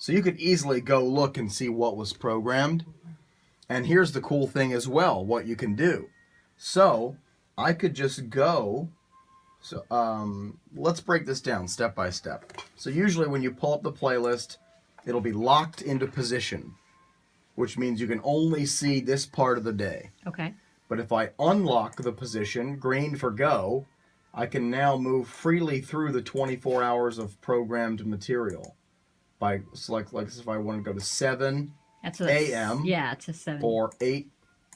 So you could easily go look and see what was programmed. And here's the cool thing as well, what you can do. So I could just go, let's break this down step by step. So usually when you pull up the playlist, it'll be locked into position, which means you can only see this part of the day. Okay. But if I unlock the position, green for go, I can now move freely through the 24 hours of programmed material. By select, like if I want to go to 7 a.m. Yeah, it's a 7. or 8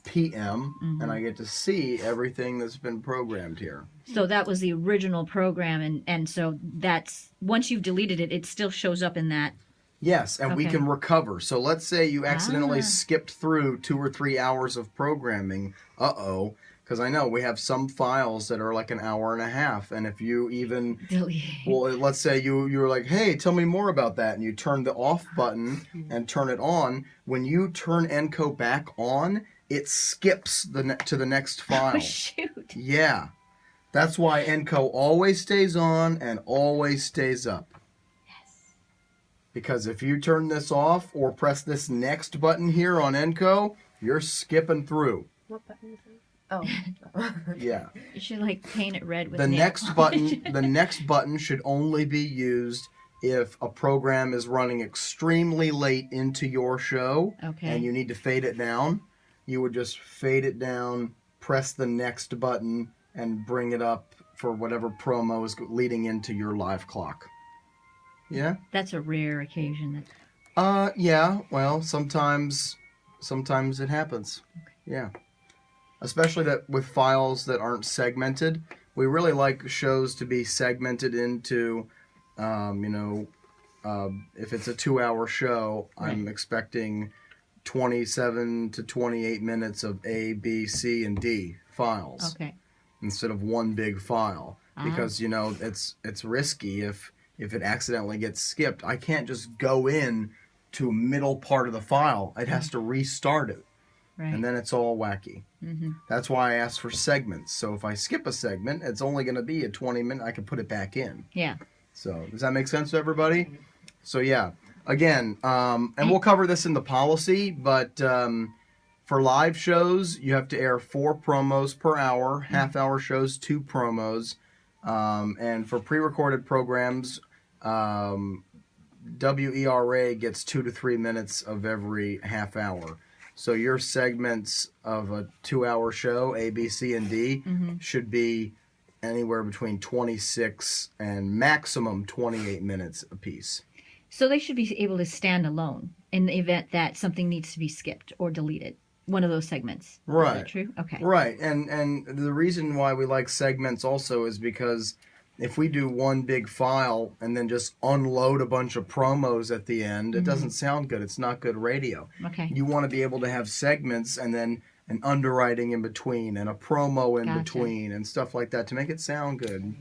p.m. And I get to see everything that's been programmed here. So that was the original program, and so that's, once you've deleted it, it still shows up in that. Yes, and we can recover. So let's say you accidentally skipped through 2 or 3 hours of programming. Because I know we have some files that are like an hour and a half, and if you even well, let's say you were like, hey, tell me more about that, and you turn the off button and turn it on. When you turn Encode back on, it skips to the next file. Oh, shoot. Yeah, that's why Encode always stays on and always stays up. Yes. Because if you turn this off or press this next button here on Encode, you're skipping through. What button is it? Oh. Yeah. You should like paint it red with The nail next polish. button, the next button should only be used if a program is running extremely late into your show and you need to fade it down. You would just fade it down, press the next button, and bring it up for whatever promo is leading into your live clock. Yeah? That's a rare occasion. Yeah. Well, sometimes it happens. Okay. Yeah. Especially that with files that aren't segmented. We really like shows to be segmented into, if it's a 2-hour show, I'm expecting 27 to 28 minutes of A, B, C, and D files. Okay. Instead of one big file. Because, it's risky if it accidentally gets skipped. I can't just go in to a middle part of the file. It has to restart it. Right. And then it's all wacky. Mm-hmm. That's why I asked for segments. So if I skip a segment, it's only going to be a 20-minute. I can put it back in. Yeah. So does that make sense to everybody? So yeah, again, and we'll cover this in the policy, but for live shows, you have to air 4 promos per hour. Half-hour shows, 2 promos. And for pre-recorded programs, WERA gets 2 to 3 minutes of every half hour. So your segments of a 2-hour show, A, B, C, and D, should be anywhere between 26 and maximum 28 minutes apiece. So they should be able to stand alone in the event that something needs to be skipped or deleted. One of those segments. Right. Is that true? Okay. Right. And the reason why we like segments also is because if we do one big file and then just unload a bunch of promos at the end, it doesn't sound good. It's not good radio. Okay. You want to be able to have segments and then an underwriting in between and a promo in between and stuff like that to make it sound good,